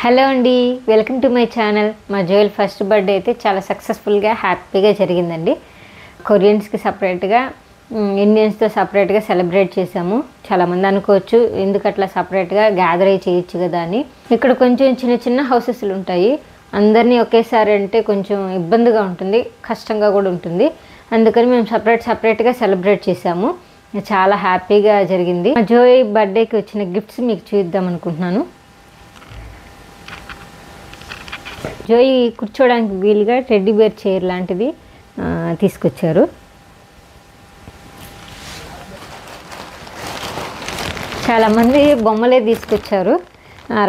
Hello అండి, welcome to my channel. మా Joel first birthday అయితే చాలా సక్సెస్ఫుల్గా హ్యాపీగా జరిగిందండి. కొరియన్స్కి సపరేట్గా, ఇండియన్స్తో సపరేట్గా సెలబ్రేట్ చేసాము. చాలామంది అనుకోవచ్చు ఎందుకు అట్లా సపరేట్గా గ్యాదర్ అయ్యి చేయొచ్చు కదా అని. ఇక్కడ కొంచెం చిన్న చిన్న హౌసెస్లు ఉంటాయి. అందరినీ ఒకేసారి అంటే కొంచెం ఇబ్బందిగా ఉంటుంది, కష్టంగా కూడా ఉంటుంది. అందుకని మేము సపరేట్గా సెలబ్రేట్ చేసాము. చాలా హ్యాపీగా జరిగింది. మా జోయ్ బర్త్డేకి వచ్చిన గిఫ్ట్స్ మీకు చూద్దాం అనుకుంటున్నాను. జోయి కూర్చోడానికి వీలుగా టెడ్డీ బేర్ చైర్ లాంటిది తీసుకొచ్చారు. చాలామంది బొమ్మలే తీసుకొచ్చారు,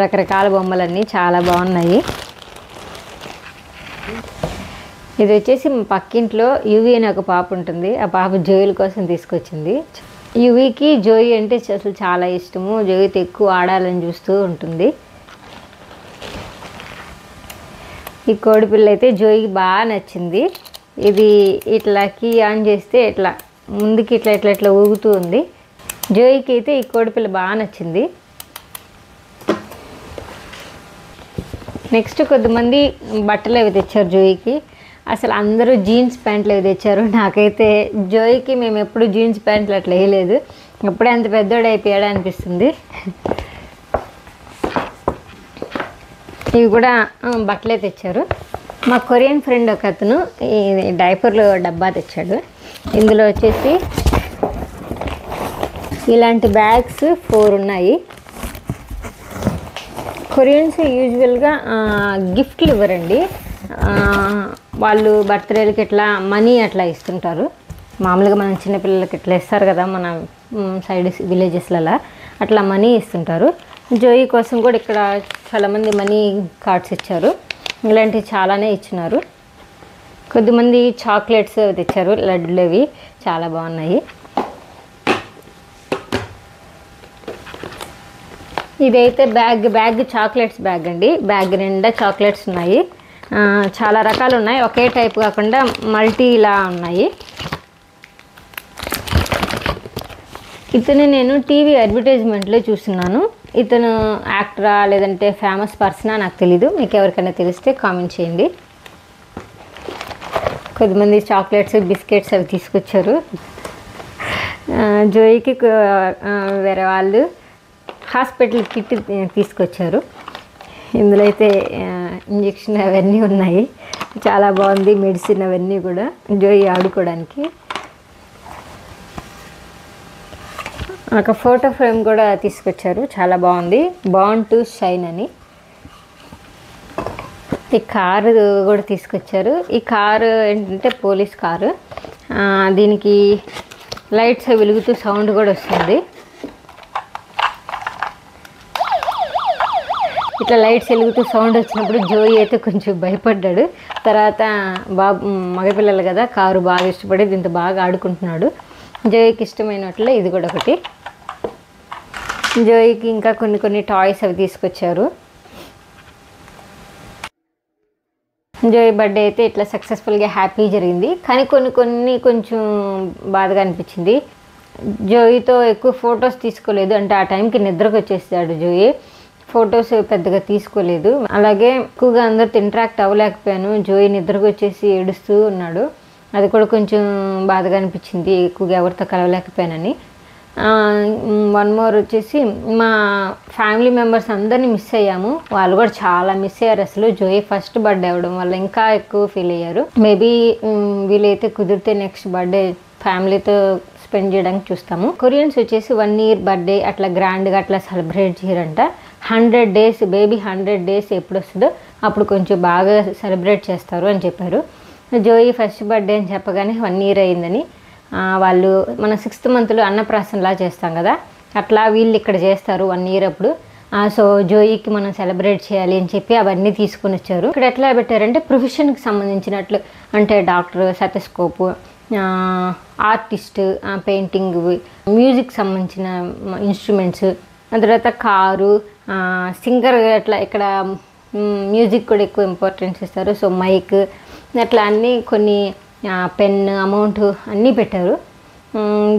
రకరకాల బొమ్మలన్నీ చాలా బాగున్నాయి. ఇది వచ్చేసి మా పక్కింట్లో యువి అని ఒక పాప ఉంటుంది. ఆ పాప జోయిల కోసం తీసుకొచ్చింది. యువికి జోయి అంటే అసలు చాలా ఇష్టము. జోయితో ఎక్కువ ఆడాలని చూస్తూ ఉంటుంది. ఈ కోడిపిల్ల అయితే జోయికి బాగా నచ్చింది. ఇది ఇట్లా కీ ఆన్ చేస్తే ఇట్లా ముందుకి ఇట్లా ఊగుతూ ఉంది. జోయికి అయితే ఈ కోడిపిల్ల బాగా నచ్చింది. నెక్స్ట్ కొద్దిమంది బట్టలు అవి తెచ్చారు జోయికి. అసలు అందరూ జీన్స్ ప్యాంట్లు అవి తెచ్చారు. నాకైతే జోయికి మేము ఎప్పుడు జీన్స్ ప్యాంట్లు అట్లా వేయలేదు. ఎప్పుడే అంత పెద్దోడు అయిపోయాడా అనిపిస్తుంది. ఇవి కూడా బట్టలే తెచ్చారు. మా కొరియన్ ఫ్రెండ్ ఒక అతను ఈ డైపర్లో డబ్బా తెచ్చాడు. ఇందులో వచ్చేసి ఇలాంటి బ్యాగ్స్ 4 ఉన్నాయి. కొరియన్స్ యూజువల్గా గిఫ్ట్లు ఇవ్వరండి. వాళ్ళు బర్త్డేలకి ఇట్లా మనీ అట్లా ఇస్తుంటారు. మామూలుగా మనం చిన్నపిల్లలకి ఇట్లా ఇస్తారు కదా మన సైడ్ విలేజెస్లలో, అట్లా మనీ ఇస్తుంటారు. జోయి కోసం కూడా ఇక్కడ చాలామంది మనీ కార్డ్స్ ఇచ్చారు. ఇలాంటివి చాలానే ఇచ్చినారు. కొద్దిమంది చాక్లెట్స్ తెచ్చారు, లడ్డులు అవి చాలా బాగున్నాయి. ఇదైతే బ్యాగ్ చాక్లెట్స్ బ్యాగ్ అండి. బ్యాగ్ నిండా చాక్లెట్స్ ఉన్నాయి. చాలా రకాలు ఉన్నాయి, ఒకే టైప్ కాకుండా మల్టీ ఇలా ఉన్నాయి. ఇతను నేను టీవీ అడ్వర్టైజ్మెంట్లో చూస్తున్నాను. ఇతను యాక్టరా లేదంటే ఫేమస్ పర్సనా నాకు తెలీదు. మీకు ఎవరికైనా తెలిస్తే కామెంట్ చేయండి. కొద్దిమంది చాక్లెట్స్ బిస్కెట్స్ అవి తీసుకొచ్చారు. జోయికి వేరే వాళ్ళు హాస్పిటల్ కిట్ తీసుకొచ్చారు. ఇందులో అయితే ఇంజెక్షన్ అవన్నీ ఉన్నాయి. చాలా బాగుంది మెడిసిన్ అవన్నీ కూడా జోయి ఆడుకోవడానికి. ఒక ఫోటో ఫ్రేమ్ కూడా తీసుకొచ్చారు, చాలా బాగుంది. బాండ్ టు షైన్ అని. ఈ కారు కూడా తీసుకొచ్చారు. ఈ కారు ఏంటంటే పోలీస్ కారు. దీనికి లైట్స్ వెలుగుతూ సౌండ్ కూడా వస్తుంది. ఇట్లా లైట్స్ వెలుగుతూ సౌండ్ వచ్చినప్పుడు జోయి అయితే కొంచెం భయపడ్డాడు. తర్వాత మగపిల్లలు కదా, కారు బాగా ఇష్టపడి దీంతో బాగా ఆడుకుంటున్నాడు. జోయికి ఇష్టమైనట్లు ఇది కూడా ఒకటి. జోయికి ఇంకా కొన్ని టాయ్స్ అవి తీసుకొచ్చారు. జోయి బర్త్డే అయితే ఇట్లా సక్సెస్ఫుల్గా హ్యాపీ జరిగింది. కానీ కొంచెం బాధగా అనిపించింది. జోయితో ఎక్కువ ఫొటోస్ తీసుకోలేదు. అంటే ఆ టైంకి నిద్రకు వచ్చేసాడు జోయి. ఫొటోస్ పెద్దగా తీసుకోలేదు. అలాగే ఎక్కువగా అందరితో ఇంటరాక్ట్ అవ్వలేకపోయాను. జోయి నిద్రకు వచ్చేసి ఏడుస్తూ ఉన్నాడు. అది కూడా కొంచెం బాధగా అనిపించింది, ఎక్కువగా ఎవరితో కలవలేకపోయానని. 1 మోర్ వచ్చేసి మా ఫ్యామిలీ మెంబర్స్ అందరినీ మిస్ అయ్యాము. వాళ్ళు కూడా చాలా మిస్ అయ్యారు. అసలు జోయి ఫస్ట్ బర్త్డే అవ్వడం వల్ల ఇంకా ఎక్కువ ఫీల్ అయ్యారు. మేబీ వీలైతే కుదిరితే నెక్స్ట్ బర్త్డే ఫ్యామిలీతో స్పెండ్ చేయడానికి చూస్తాము. కొరియన్స్ వచ్చేసి 1 ఇయర్ బర్త్డే అట్లా గ్రాండ్గా అట్లా సెలబ్రేట్ చేయరంట. 100 డేస్ బేబీ 100 డేస్ ఎప్పుడు వస్తుందో అప్పుడు కొంచెం బాగా సెలబ్రేట్ చేస్తారు అని చెప్పారు. జోయి ఫస్ట్ బర్త్డే అని చెప్పగానే 1 ఇయర్ అయిందని వాళ్ళు మన 6th మంత్లో అన్నప్రాసనలా చేస్తాం కదా, అట్లా వీళ్ళు ఇక్కడ చేస్తారు 1 ఇయర్ అప్పుడు. సో జోయికి మనం సెలబ్రేట్ చేయాలి అని చెప్పి అవన్నీ తీసుకొని వచ్చారు. ఇక్కడ ఎట్లా పెట్టారంటే ప్రొఫెషన్కి సంబంధించినట్లు, అంటే డాక్టర్, సెటస్కోపు, ఆర్టిస్ట్, పెయింటింగ్, మ్యూజిక్ సంబంధించిన ఇన్స్ట్రుమెంట్స్, ఆ తర్వాత కారు, సింగర్, అట్లా ఇక్కడ మ్యూజిక్ కూడా ఎక్కువ ఇంపార్టెన్స్ ఇస్తారు. సో మైక్ అట్లా అన్నీ కొన్ని పెన్ అమౌంట్ అన్నీ పెట్టారు.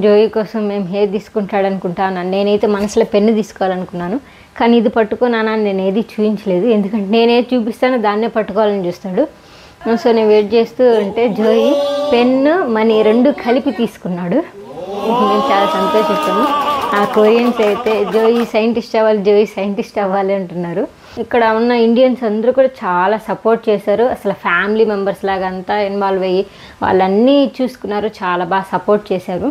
జోయి కోసం మేము హెయిర్ తీసుకుంటాడనుకుంటాను. నేనైతే మనసులో పెన్ను తీసుకోవాలనుకున్నాను, కానీ ఇది పట్టుకున్నానా నేను ఏది చూపించలేదు, ఎందుకంటే నేనేది చూపిస్తానో దాన్నే పట్టుకోవాలని చూస్తాడు. సో నేను వెయిట్ చేస్తూ ఉంటే జోయి పెన్ను మనీ 2 కలిపి తీసుకున్నాడు. నేను చాలా సంతోషిస్తాను. ఆ కొరియన్స్ అయితే జోయి సైంటిస్ట్ అవ్వాలి, జోయి సైంటిస్ట్ అవ్వాలి అంటున్నారు. ఇక్కడ ఉన్న ఇండియన్స్ అందరూ కూడా చాలా సపోర్ట్ చేశారు. అసలు ఫ్యామిలీ మెంబర్స్ లాగా అంతా ఇన్వాల్వ్ అయ్యి వాళ్ళన్నీ చూసుకున్నారు, చాలా బాగా సపోర్ట్ చేశారు.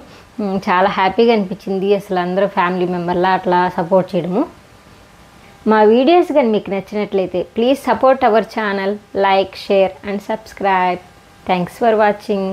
చాలా హ్యాపీగా అనిపించింది అసలు అందరూ ఫ్యామిలీ మెంబర్లా అట్లా సపోర్ట్ చేయడము. మా వీడియోస్ కానీ మీకు నచ్చినట్లయితే please support our channel, like, share and subscribe. Thanks for watching.